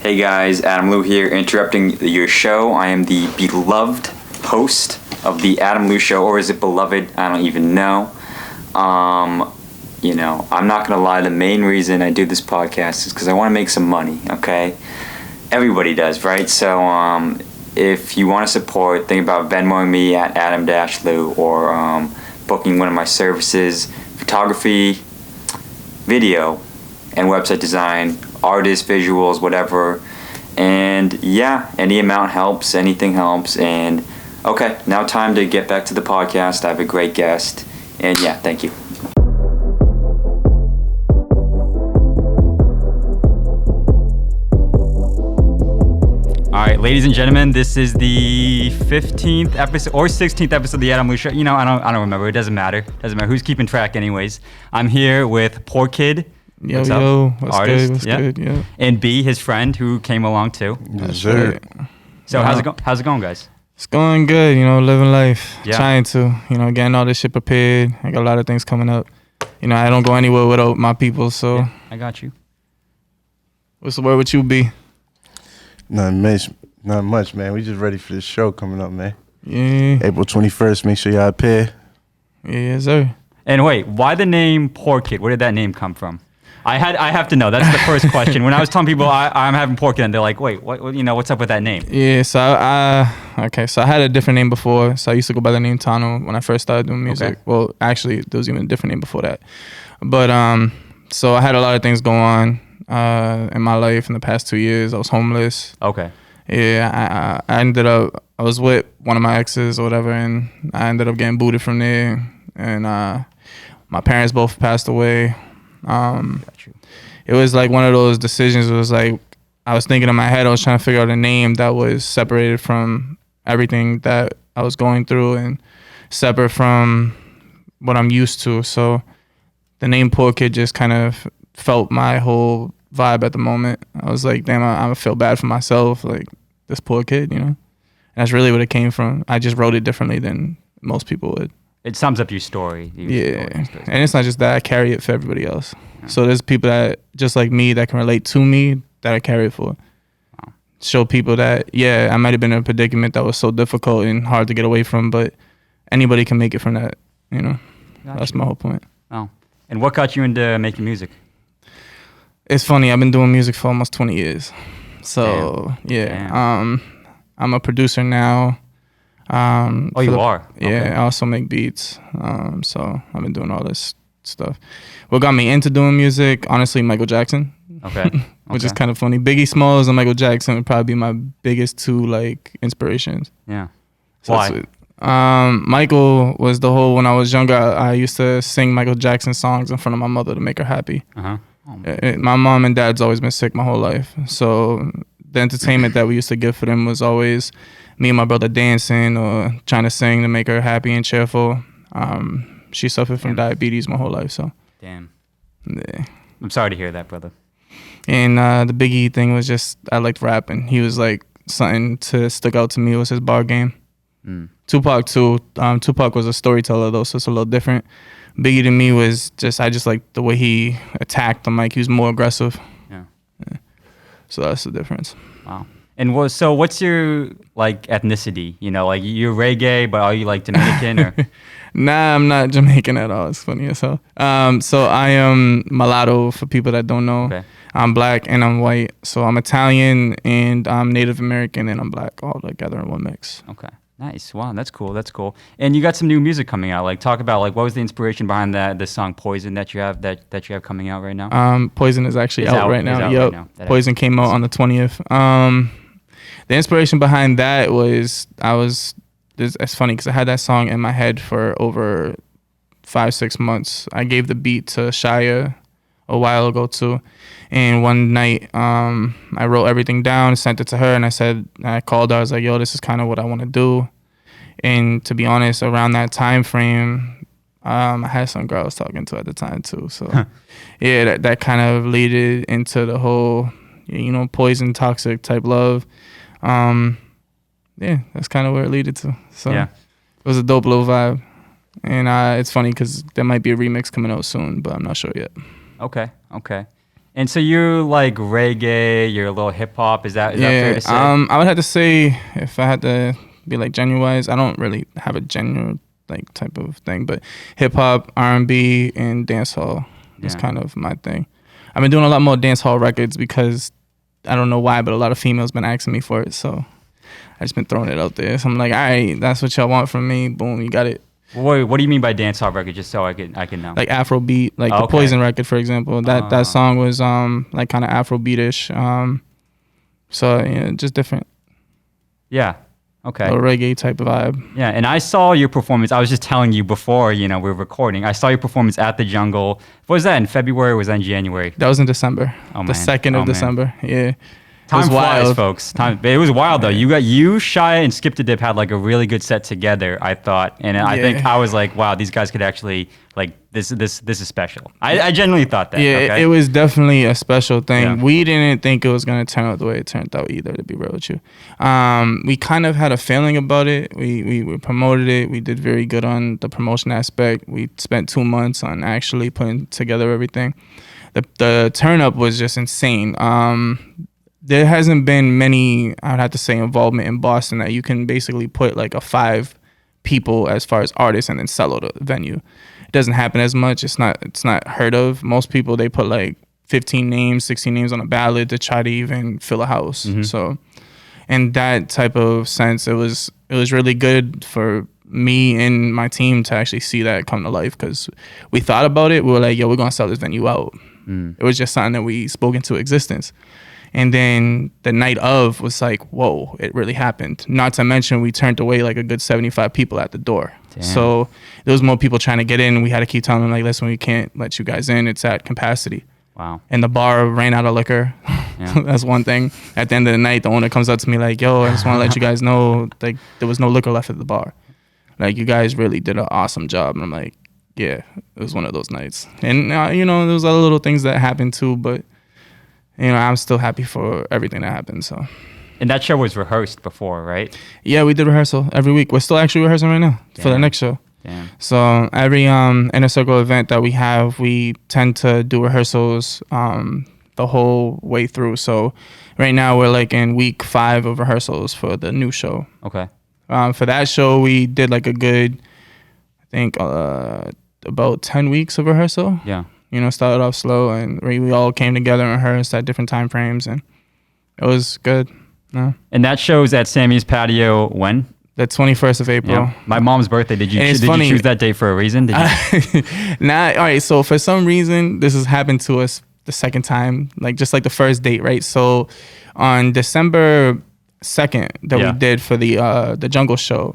Hey guys, Adam Lew here, interrupting your show. I am the beloved host of the Adam Lew Show, or is it beloved? I don't even know. I'm not gonna lie, the main reason I do this podcast is because I want to make some money, okay? Everybody does, right? So if you want to support, think about Venmoing me at Adam-Lew or booking one of my services, photography, video, and website design, artists, visuals, whatever. And yeah, any amount helps, anything helps. And okay, now time to get back to the podcast. I have a great guest. And yeah, thank you. All right, ladies and gentlemen, this is the 15th episode or 16th episode of the Adam Lew Show. You know, I don't remember. It doesn't matter. Doesn't matter who's keeping track, anyways. I'm here with porkidd. What's artist, What's good? Yeah. And B, his friend, who came along too. That's right. So how's it going, guys? It's going good. Living life. Yeah. Trying to. Getting all this shit prepared. I got a lot of things coming up. I don't go anywhere without my people. So Yeah, I got you. What's the word with you, B? Not much, man. We just ready for this show coming up, man. Yeah. April 21st. Make sure y'all appear. Yeah, yes, sir. And wait, why the name porkidd? Where did that name come from? I have to know. That's the first question. When I was telling people I'm having porkidd, and they're like, "Wait, what? What's up with that name?" Yeah. So So I had a different name before. So I used to go by the name Tano when I first started doing music. Okay. Well, actually, there was even a different name before that. But so I had a lot of things going on in my life in the past 2 years. I was homeless. Okay. Yeah, I was with one of my exes or whatever, and I ended up getting booted from there. And my parents both passed away. Got you. It was like one of those decisions. It was like I was thinking in my head, I was trying to figure out a name that was separated from everything that I was going through and separate from what I'm used to. So the name porkidd just kind of felt my whole vibe at the moment. I was like, damn, I feel bad for myself, like this poor kid, And that's really what it came from. I just wrote it differently than most people would. It sums up your story. And it's not just that, I carry it for everybody else. Yeah. So there's people that, just like me, that can relate to me, that I carry it for. Wow. Show people that, yeah, I might have been in a predicament that was so difficult and hard to get away from, but anybody can make it from that, That's my whole point. Oh. And what got you into making music? It's funny, I've been doing music for almost 20 years. So, Damn. yeah. Damn. I'm a producer now. You are? Yeah, okay. I also make beats. So I've been doing all this stuff. What got me into doing music, honestly, Michael Jackson. Okay. Which is kind of funny. Biggie Smalls and Michael Jackson would probably be my biggest two inspirations. Yeah. So why? Michael was the whole, when I was younger, I used to sing Michael Jackson songs in front of my mother to make her happy. Uh-huh. My mom and dad's always been sick my whole life. So the entertainment that we used to give for them was always me and my brother dancing or trying to sing to make her happy and cheerful. She suffered from diabetes my whole life, so. Damn. Yeah. I'm sorry to hear that, brother. And the Biggie thing was just, I liked rapping. He was like, something to stick out to me was his bar game. Tupac too. Tupac was a storyteller though, so it's a little different. Biggie to me was just, I just liked the way he attacked the mic. He was more aggressive. Yeah. So that's the difference. Wow. And what's your ethnicity? You're reggae, but are you Dominican or? Nah, I'm not Jamaican at all. It's funny as hell. So I am mulatto for people that don't know. Okay. I'm black and I'm white. So I'm Italian and I'm Native American and I'm black, all together in one mix. Okay. Nice. Wow, that's cool. That's cool. And you got some new music coming out. Talk about what was the inspiration behind the song Poison that you have coming out right now? Poison is actually out right now. Yep. Right now. Poison came out on the 20th. The inspiration behind that was it's funny because I had that song in my head for over 5-6 months. I gave the beat to Shia a while ago too. And one night, I wrote everything down, sent it to her, and I called her. I was like, yo, this is kind of what I want to do. And to be honest, around that time frame, I had some girl I was talking to at the time too. So yeah, that kind of led into the whole, poison, toxic type love. Yeah, that's kind of where it led to. So yeah. It was a dope little vibe. And it's funny because there might be a remix coming out soon, but I'm not sure yet. Okay. And so you're like reggae, you're a little hip hop. Is that fair to say? I would have to say, if I had to be like genre wise, I don't really have a genre like type of thing, but hip hop, R&B, and dancehall is kind of my thing. I've been doing a lot more dancehall records because I don't know why, but a lot of females been asking me for it, so I just been throwing it out there. So I'm like, all right, that's what y'all want from me. Boom, you got it. Wait, what do you mean by dancehall record? Just so I can know. Like Afrobeat, like the Poison record, for example. That song was like kind of Afrobeatish. So yeah, just different. Yeah. Okay. A reggae type of vibe. Yeah, and I saw your performance. I was just telling you before, we were recording. I saw your performance at the Jungle. What was that, in February or was that in January? That was in December. Oh, man. The 2nd of December. Yeah. Time flies, wild. folks. It was wild though. You, Shia, and Skip the Dip had like a really good set together, I thought, and I think I was like, wow, these guys could actually like this is special. I genuinely thought that. Yeah, okay? it was definitely a special thing. Yeah. We didn't think it was gonna turn out the way it turned out either. To be real with you, we kind of had a feeling about it. We promoted it. We did very good on the promotion aspect. We spent 2 months on actually putting together everything. The turn up was just insane. There hasn't been many, I'd have to say, involvement in Boston that you can basically put like a 5 people as far as artists and then sell out a venue. It doesn't happen as much. It's not heard of. Most people, they put like 15 names, 16 names on a ballot to try to even fill a house. Mm-hmm. So in that type of sense, it was really good for me and my team to actually see that come to life, because we thought about it. We were like, yo, we're going to sell this venue out. It was just something that we spoke into existence. And then the night of was like, whoa, it really happened. Not to mention we turned away like a good 75 people at the door. Damn. So there was more people trying to get in. We had to keep telling them like, listen, we can't let you guys in. It's at capacity. Wow. And the bar ran out of liquor. Yeah. That's one thing. At the end of the night, the owner comes up to me like, yo, I just want to let you guys know, like, there was no liquor left at the bar. Like, you guys really did an awesome job. And I'm like, yeah, it was one of those nights. And, there was other little things that happened too, but I'm still happy for everything that happened. So, And that show was rehearsed before, right? yeah, we did rehearsal every week. We're still actually rehearsing right now for the next show. Damn. So every inner circle event that we have, we tend to do rehearsals the whole way through. So right now we're like in week 5 of rehearsals for the new show. Okay. For that show, we did like a good, I think, about 10 weeks of rehearsal. Yeah. Started off slow, and we all came together and rehearsed at different time frames, and it was good. No. And that show's at Sammy's Patio when? The 21st of April. Yeah. My mom's birthday. Did you choose that date for a reason? Did you? All right. So for some reason, this has happened to us the second time, like just like the first date, right? So on December 2nd that we did for the Jungle show,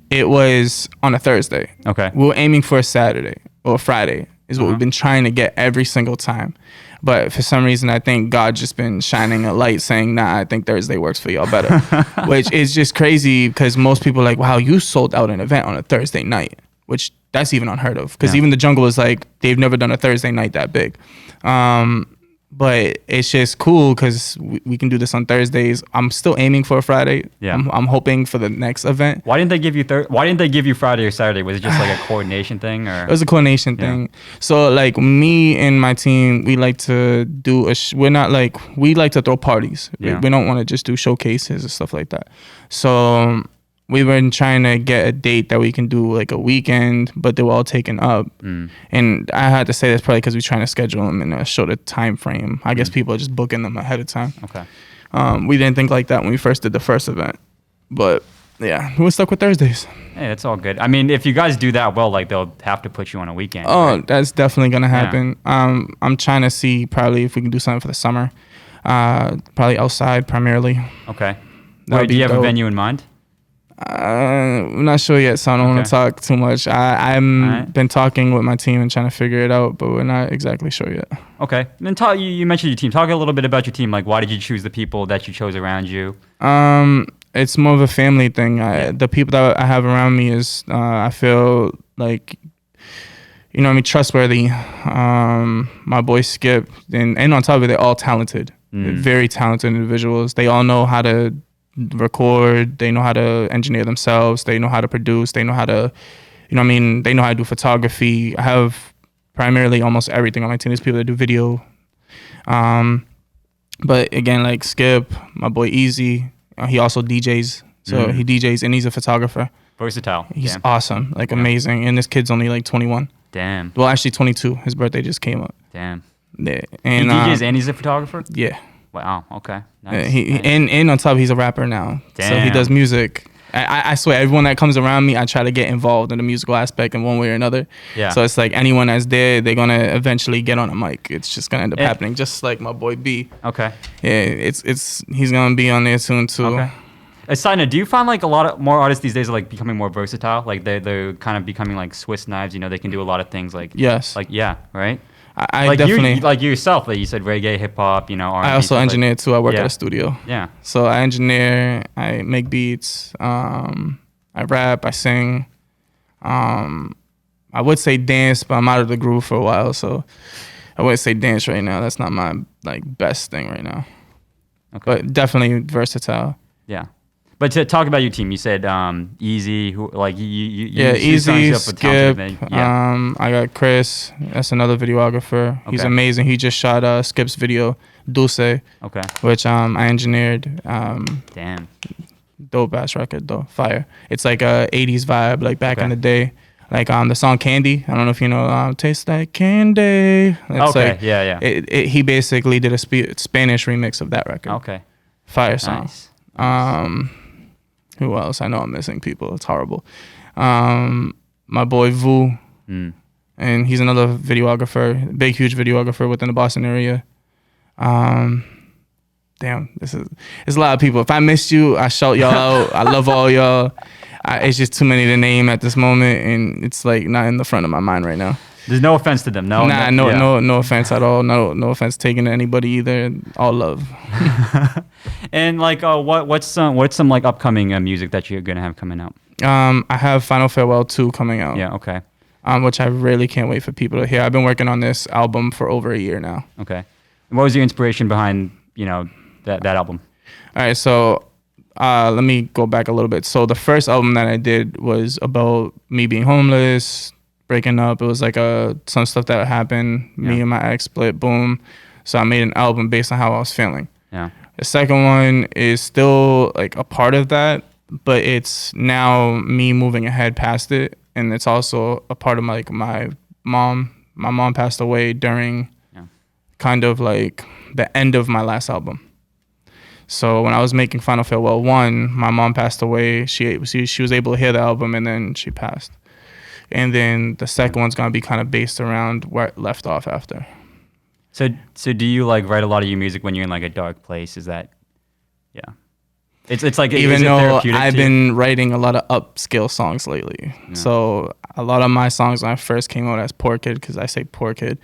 it was on a Thursday. Okay. We were aiming for a Saturday or Friday is what we've been trying to get every single time. But for some reason, I think God just been shining a light saying, nah, I think Thursday works for y'all better. Which is just crazy, because most people are like, wow, you sold out an event on a Thursday night, which that's even unheard of. Because even the Jungle is like, they've never done a Thursday night that big. But it's just cool because we can do this on Thursdays. I'm still aiming for a Friday. Yeah. I'm hoping for the next event. Why didn't they give you Friday or Saturday? Was it just like a coordination thing, or? It was a coordination thing. So like me and my team, we like to do we like to throw parties. Yeah. We don't want to just do showcases and stuff like that. So we've been trying to get a date that we can do like a weekend, but they were all taken up. And I had to say that's probably because we're trying to schedule them in a shorter time frame. I guess people are just booking them ahead of time. Okay. We didn't think like that when we first did the first event, but yeah, we were stuck with Thursdays. Hey, that's all good. I mean, if you guys do that well, like they'll have to put you on a weekend. Oh, right? That's definitely gonna happen. I'm trying to see probably if we can do something for the summer. Probably outside primarily. Okay. That'd Do you be have a dope. venue in mind? I'm not sure yet, so I don't want to talk too much. I'm been talking with my team and trying to figure it out, but we're not exactly sure yet. Okay. And then you mentioned your team. Talk a little bit about your team. Like, why did you choose the people that you chose around you? It's more of a family thing. The people that I have around me is I feel like, trustworthy. My boy Skip, and on top of it, they're all talented. They're very talented individuals. They all know how to record, they know how to engineer themselves, they know how to produce, they know how to they know how to do photography. I have primarily almost everything on my team. There's people that do video, But again, like Skip, my boy Easy, he also DJs. So he DJs and he's a photographer. Versatile. He's awesome, like amazing. And this kid's only like 21. Damn. Well, actually 22. His birthday just came up. Damn. Yeah. He And DJs and he's a photographer? yeah. Wow. Okay. Nice. He nice. and on top he's a rapper now. So he Damn. does music. I swear everyone that comes around me, I try to get involved in the musical aspect in one way or another. Yeah. So it's like anyone that's there, they're gonna eventually get on a mic. It's just gonna end up happening. Just like my boy B. Okay. Yeah, he's gonna be on there soon too. Okay. A side note, do you find like a lot of more artists these days are like becoming more versatile? Like they're kind of becoming like Swiss knives. You know, they can do a lot of things. Like Yes. Like yeah, right. I like definitely. you, like yourself, like you said, reggae, hip hop. You know, R&B, I also stuff engineer too. I work Yeah. at a studio. Yeah. So I engineer, I make beats, I rap, I sing. I would say dance, but I'm out of the groove for a while, so I wouldn't say dance right now. That's not my like best thing right now. Okay. But definitely versatile. Yeah. But to talk about your team, you said Easy, who like you Yeah, you signed Easy, you up with talented Skip. men. Yeah. I got Chris. That's another videographer. He's Okay. amazing. He just shot Skip's video, Dulce, Okay. which I engineered. Damn. Dope ass record though, fire. It's like a 80s vibe, like back Okay. in the day. Like the song Candy. I don't know if you know Taste Like Candy. It's Okay, like, yeah. He basically did a Spanish remix of that record. Okay. Fire song. Nice. Who else? I know I'm missing people. It's horrible. My boy Vu, and he's another videographer, big huge videographer within the Boston area. Damn, it's a lot of people. If I missed you, I shout y'all out. I love all y'all. It's just too many to name at this moment, and it's like not in the front of my mind right now. There's no offense to them. No. No offense at all. No offense taken to anybody either. All love. And like, what's some like upcoming music that you're gonna have coming out? I have Final Farewell 2 coming out. Yeah. Okay. Which I really can't wait for people to hear. I've been working on this album for over a year now. Okay. And what was your inspiration behind that album? All right, so let me go back a little bit. So the first album that I did was about me being homeless, breaking up. It was like some stuff that happened. Me and my ex split, boom. So I made an album based on how I was feeling. Yeah. The second one is still like a part of that, but it's now me moving ahead past it. And it's also a part of like my mom. My mom passed away during kind of like the end of my last album. So when I was making Final Farewell 1, my mom passed away. She was able to hear the album and then she passed. And then the second one's gonna be kind of based around where it left off after. So do you like write a lot of your music when you're in like a dark place? Is that, yeah? It's like, even is it though therapeutic I've to you? been writing a lot of upscale songs lately. Yeah. So a lot of my songs when I first came out as porkidd, because I say porkidd,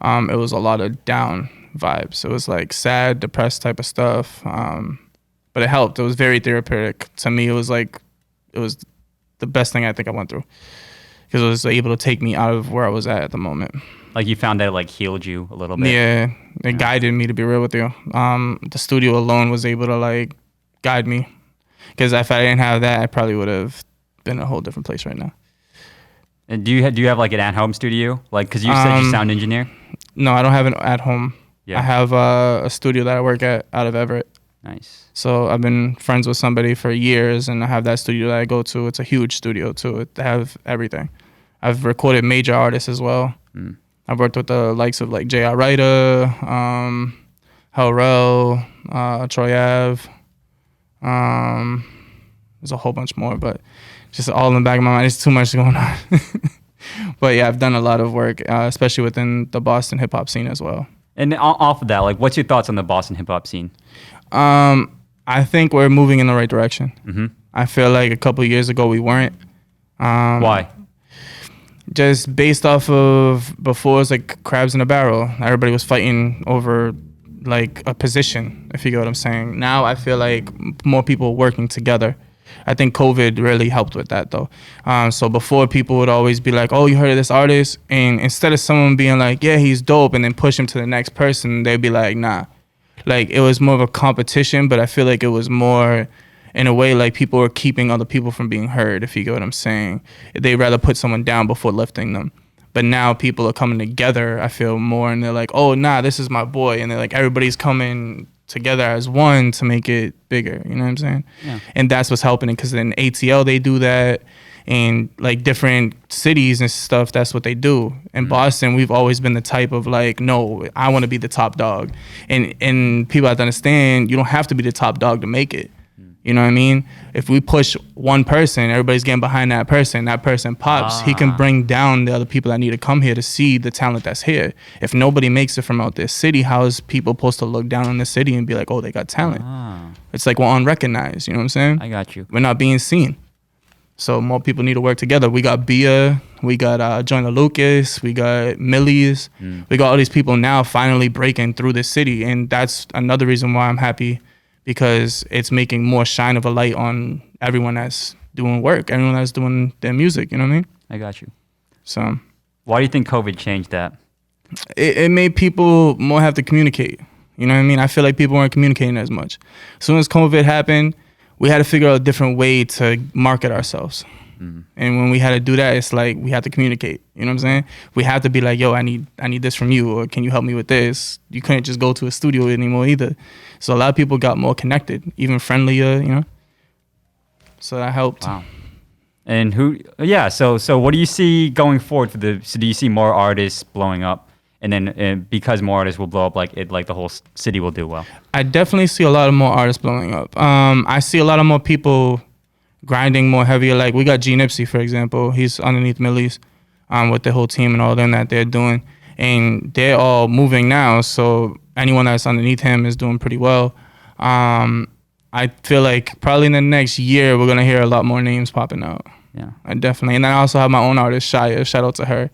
it was a lot of down vibes. It was like sad, depressed type of stuff. But it helped. It was very therapeutic. To me, it was the best thing I think I went through. Because it was able to take me out of where I was at the moment. Like you found that it like healed you a little bit. Yeah, it guided me, to be real with you. The studio alone was able to like guide me. Because if I didn't have that, I probably would have been in a whole different place right now. And do you have like an at-home studio? Like, because you said you sound engineer. No, I don't have an at home. Yeah. I have a studio that I work at out of Everett. Nice. So I've been friends with somebody for years, and I have that studio that I go to. It's a huge studio too. They have everything. I've recorded major artists as well. I've worked with the likes of like J.R. Ryder, Hellrell, Troy Ave. There's a whole bunch more, but just all in the back of my mind. There's too much going on. But yeah, I've done a lot of work, especially within the Boston hip hop scene as well. And off of that, like, what's your thoughts on the Boston hip hop scene? I think we're moving in the right direction. Mm-hmm. I feel like a couple of years ago we weren't. Why? Just based off of before, it was like crabs in a barrel. Everybody was fighting over like a position, if you get what I'm saying. Now I feel like more people working together. I think COVID really helped with that though. So before, people would always be like, oh, you heard of this artist? And instead of someone being like, yeah, he's dope, and then push him to the next person, they'd be like, nah. Like, it was more of a competition, but I feel like it was more, in a way, like people were keeping other people from being heard, if you get what I'm saying. They'd rather put someone down before lifting them. But now people are coming together, I feel more, and they're like, oh, nah, this is my boy. And they're like, everybody's coming together as one to make it bigger. You know what I'm saying? Yeah. And that's what's helping it, because in ATL, they do that. And like different cities and stuff, that's what they do. In Boston, we've always been the type of like, no, I want to be the top dog. And people have to understand, you don't have to be the top dog to make it. You know what I mean? If we push one person, everybody's getting behind that person pops, he can bring down the other people that need to come here to see the talent that's here. If nobody makes it from out their city, how is people supposed to look down on the city and be like, oh, they got talent? It's like we're unrecognized, you know what I'm saying? I got you. We're not being seen. So more people need to work together. We got Bia, we got Joyner Lucas, we got Millie's. We got all these people now finally breaking through the city. And that's another reason why I'm happy, because it's making more shine of a light on everyone that's doing work, everyone that's doing their music, you know what I mean? I got you. So Why do you think COVID changed that? it made people more have to communicate. You know what I mean? I feel like people weren't communicating as much. As soon as COVID happened, we had to figure out a different way to market ourselves. And when we had to do that, it's like we had to communicate. You know what I'm saying? We had to be like, yo, I need this from you, or can you help me with this? You couldn't just go to a studio anymore either. So a lot of people got more connected, even friendlier, you know? So that helped. Wow. And so what do you see going forward so do you see more artists blowing up? And then because more artists will blow up, like the whole city will do well. I definitely see a lot of more artists blowing up. I see a lot of more people grinding more heavier. Like we got G Nipsey, for example. He's underneath Millie's with the whole team and all them that they're doing. And they're all moving now. So anyone that's underneath him is doing pretty well. I feel like probably in the next year, we're going to hear a lot more names popping out. Yeah. I definitely. And then I also have my own artist, Shia. Shout out to her.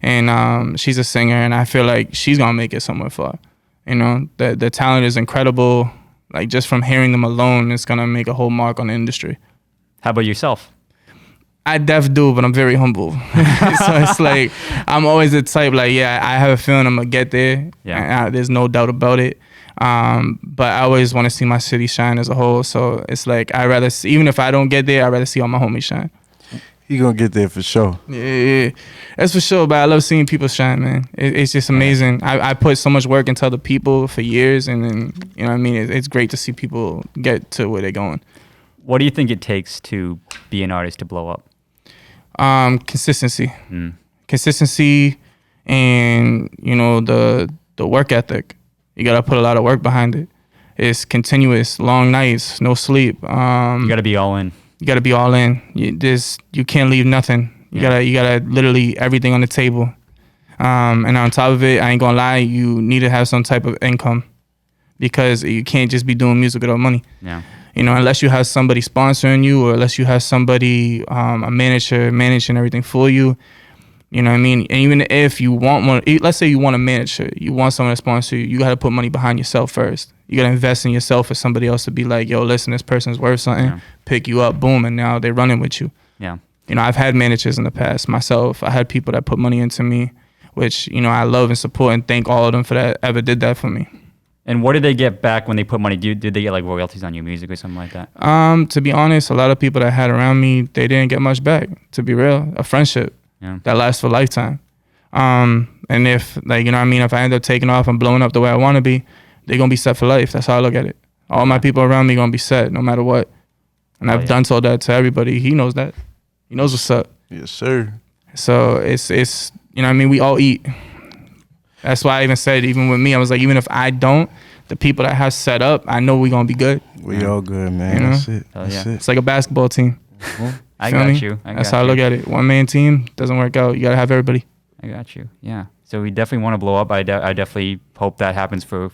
And she's a singer, and I feel like she's gonna make it somewhere far. You know, the talent is incredible. Like just from hearing them alone, it's gonna make a whole mark on the industry. How about yourself? I do, but I'm very humble. So it's like I'm always the type like, yeah, I have a feeling I'm gonna get there. Yeah. There's no doubt about it. But I always want to see my city shine as a whole. So it's like I rather see, even if I don't get there, I rather see all my homies shine. He gonna get there for sure. Yeah, that's for sure. But I love seeing people shine, man. It's just amazing. I put so much work into other people for years, and then you know what I mean. It's great to see people get to where they're going. What do you think it takes to be an artist to blow up? Consistency, consistency, and you know the work ethic. You gotta put a lot of work behind it. It's continuous, long nights, no sleep. You gotta be all in. You gotta be all in. You can't leave nothing. You gotta literally everything on the table. And on top of it, I ain't gonna lie, you need to have some type of income, because you can't just be doing music without money. Yeah. You know, unless you have somebody sponsoring you, or unless you have somebody, a manager managing everything for you. You know what I mean? And even if you want one, let's say you want a manager, you want someone to sponsor you, you got to put money behind yourself first. You got to invest in yourself for somebody else to be like, yo, listen, this person's worth something, pick you up, boom, and now they're running with you. Yeah. You know, I've had managers in the past myself. I had people that put money into me, which, you know, I love and support and thank all of them for that, ever did that for me. And what did they get back when they put money? Did they get like royalties on your music or something like that? To be honest, a lot of people that I had around me, they didn't get much back, to be real. A friendship that lasts for a lifetime. And if, like, you know what I mean, if I end up taking off and blowing up the way I want to be, they're going to be set for life. That's how I look at it. All my people around me going to be set no matter what. And I've done told that to everybody. He knows that. He knows what's up. Yes, sir. So it's you know what I mean, we all eat. That's why I even said, even with me, I was like, even if I don't, the people that have set up, I know we're going to be good. We all good, man. You know? That's it. That's It's like a basketball team. I Feel got me? you. That's how I look at it. One man team doesn't work out. You got to have everybody. I got you. Yeah. So we definitely want to blow up. I definitely hope that happens for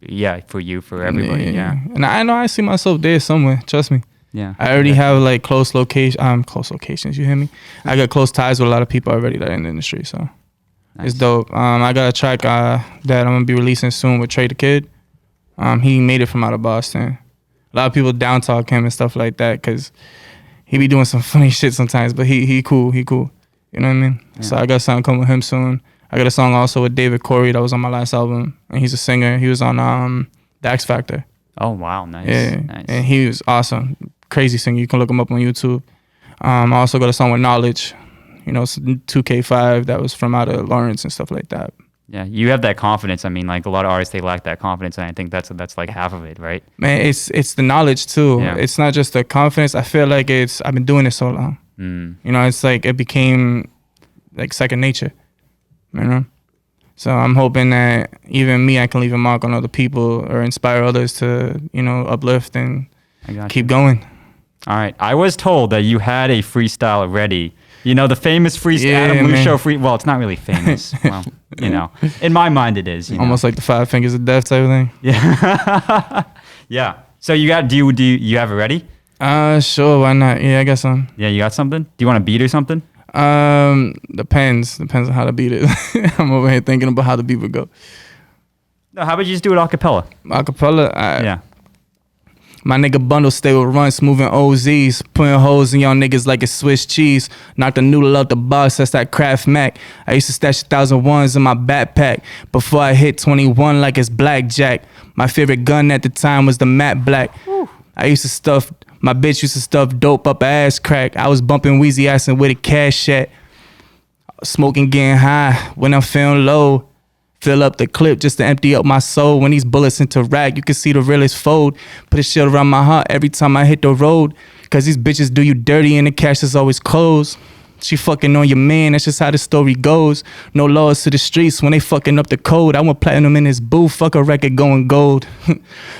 you, for everybody. Yeah. And I know I see myself there somewhere. Trust me. Yeah. I already have like close locations. You hear me? I got close ties with a lot of people already that are in the industry. So it's dope. I got a track that I'm gonna be releasing soon with Trey the Kid. He made it from out of Boston. A lot of people down talk him and stuff like that because he be doing some funny shit sometimes. But he cool. He cool. You know what I mean? Yeah. So I got something coming with him soon. I got a song also with David Corey that was on my last album, and he's a singer. He was on the X Factor. Oh wow, nice. Yeah, nice. And he was awesome, crazy singer. You can look him up on YouTube. I also got a song with Knowledge. You you know, 2K5 that was from out of Lawrence and stuff like that. Yeah, you have that confidence. I mean, like a lot of artists, they lack that confidence, and I think that's like half of it, right? Man, it's the knowledge too. Yeah. It's not just the confidence. I feel like I've been doing it so long. You know, it's like it became like second nature. You know, so I'm hoping that even me, I can leave a mark on other people or inspire others to, you know, uplift and keep going. All right. I was told that you had a freestyle ready. You know, the famous freestyle, Yeah, Adam Lew man. show well, it's not really famous. Well, you know, in my mind it is. You know? Almost like the 5 fingers of death type of thing. Yeah. Yeah. So you got, do you have it ready? Sure, why not? Yeah, I guess so. Yeah, you got something? Do you want a beat or something? Depends on how to beat it. I'm over here thinking about how the beat would go. No, how about you just do it a cappella? Acapella, Yeah. my nigga bundle stay with runs, moving OZs, putting holes in y'all niggas like it's Swiss cheese. Knock the noodle out the box, that's that Kraft Mac. I used to stash 1,001s in my backpack before I hit 21 like it's blackjack. My favorite gun at the time was the Matte Black. My bitch used to stuff dope up her ass crack. I was bumping Wheezy ass and where the cash at. Smoking, getting high when I'm feeling low. Fill up the clip just to empty up my soul. When these bullets interact, you can see the realest fold. Put a shield around my heart every time I hit the road. Cause these bitches do you dirty and the cash is always closed. She fucking on your man, that's just how the story goes. No laws to the streets when they fucking up the code. I want platinum in this booth, fuck a record going gold.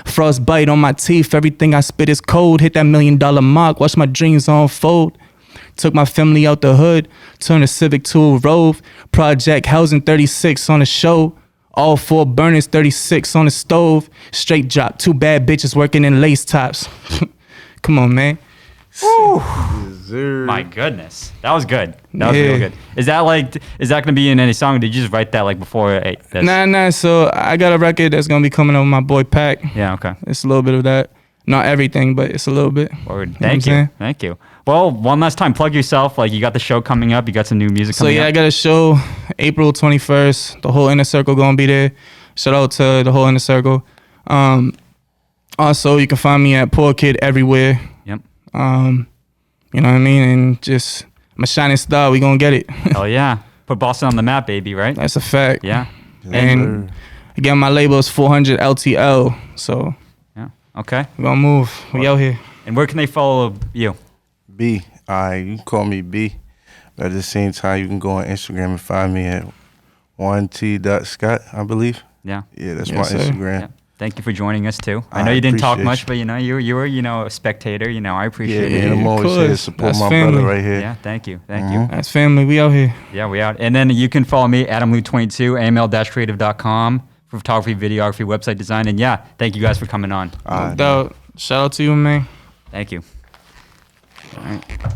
Frostbite on my teeth, everything I spit is cold. Hit that $1 million mark, watch my dreams unfold. Took my family out the hood, turned a Civic to a Rove. Project housing 36 on the show. All 4 burners, 36 on the stove. Straight drop, 2 bad bitches working in lace tops. Come on, man. My goodness, that was good. That was real good. Is that gonna be in any song? Or did you just write that like before? This? Nah. So I got a record that's gonna be coming out with my boy Pac. Yeah. Okay. It's a little bit of that. Not everything, but it's a little bit. Word. You know Thank what I'm you. saying? Thank you. Well, one last time, plug yourself. Like you got the show coming up. You got some new music So coming yeah, I up. got a show April 21st. The whole Inner Circle gonna be there. Shout out to the whole Inner Circle. Also, you can find me at porkidd everywhere. Yep. You know what I mean? And just I'm a shining star. We gonna get it. Hell yeah. Put Boston on the map, baby. Right? That's a fact. Yeah. And again, my label is 400 LTL. So Yeah. Okay. we gonna move. We out here. And where can they follow you? B. You can call me B. But at the same time, you can go on Instagram and find me at 1t.scott, I believe. Yeah. Yeah, that's Yes, my sir. Instagram. Yeah. Thank you for joining us too. I I know you didn't talk appreciate much, you. but you know you were a spectator. You know I Yeah, appreciate man, it. I'm of always here to course. support That's my family. brother right here. Yeah. Thank you. Thank you. That's family. We out here. Yeah, we out. And then you can follow me, Adam Lew 22, aml-creative.com for photography, videography, website design. And yeah, thank you guys for coming on. No doubt. Shout out to you, man. Thank you. All right.